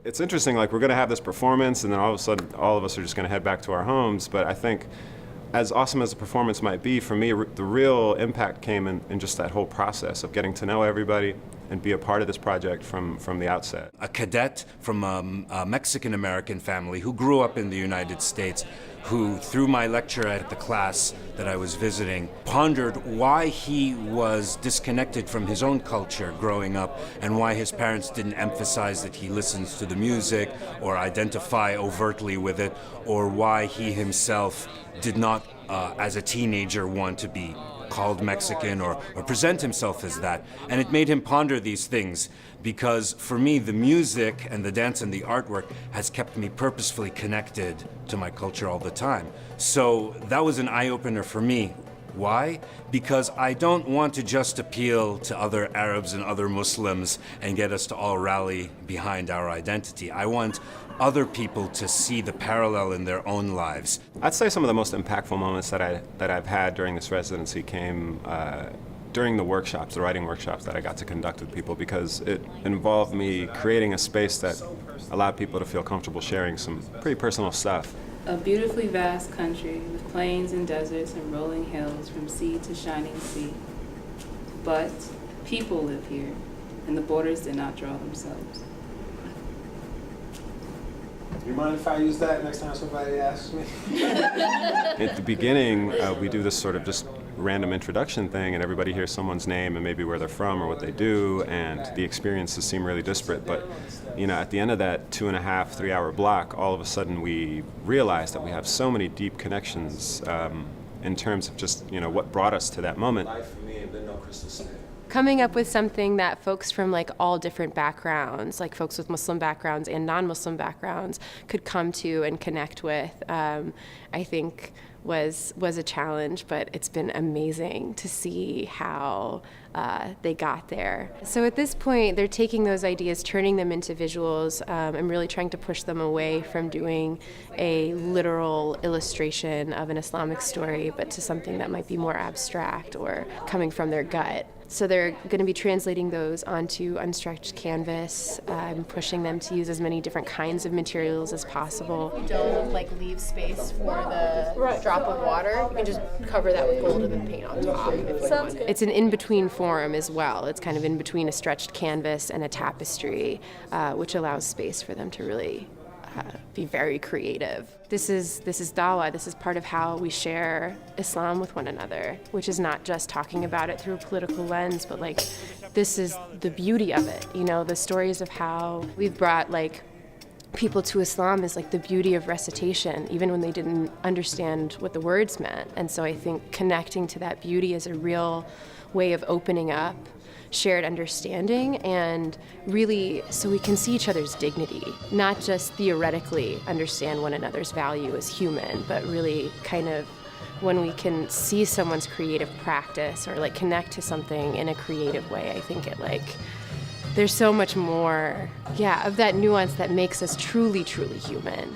It's interesting, like we're going to have this performance and then all of a sudden all of us are just going to head back to our homes, but I think as awesome as the performance might be, for me the real impact came in just that whole process of getting to know everybody and be a part of this project from the outset. A cadet from a Mexican-American family who grew up in the United States, who, through my lecture at the class that I was visiting, pondered why he was disconnected from his own culture growing up and why his parents didn't emphasize that he listens to the music or identify overtly with it, or why he himself did not, as a teenager, want to be called Mexican or present himself as that. And it made him ponder these things because for me, the music and the dance and the artwork has kept me purposefully connected to my culture all the time. So that was an eye-opener for me. Why? Because I don't want to just appeal to other Arabs and other Muslims and get us to all rally behind our identity. I want other people to see the parallel in their own lives. I'd say some of the most impactful moments that I've had during this residency came during the workshops, the writing workshops that I got to conduct with people, because it involved me creating a space that allowed people to feel comfortable sharing some pretty personal stuff. A beautifully vast country with plains and deserts and rolling hills from sea to shining sea. But people live here, and the borders did not draw themselves. Do you mind if I use that next time somebody asks me? At the beginning, we do this sort of just random introduction thing, and everybody hears someone's name and maybe where they're from or what they do, and the experiences seem really disparate. But at the end of that 2.5, 3 hour block, all of a sudden we realize that we have so many deep connections in terms of just what brought us to that moment. Coming up with something that folks from like all different backgrounds, like folks with Muslim backgrounds and non-Muslim backgrounds, could come to and connect with, I think was a challenge, but it's been amazing to see how they got there. So at this point, they're taking those ideas, turning them into visuals, and really trying to push them away from doing a literal illustration of an Islamic story, but to something that might be more abstract or coming from their gut. So they're going to be translating those onto unstretched canvas, pushing them to use as many different kinds of materials as possible. You don't leave space for the drop of water. You can just cover that with gold and then paint on top. It's an in-between form as well. It's kind of in between a stretched canvas and a tapestry, which allows space for them to really be very creative. This is dawah. This is part of how we share Islam with one another, which is not just talking about it through a political lens, but this is the beauty of it. The stories of how we've brought people to Islam is the beauty of recitation, even when they didn't understand what the words meant. And so I think connecting to that beauty is a real way of opening up shared understanding, and really so we can see each other's dignity, not just theoretically understand one another's value as human, but really kind of when we can see someone's creative practice or connect to something in a creative way. I think there's so much more of that nuance that makes us truly, truly human.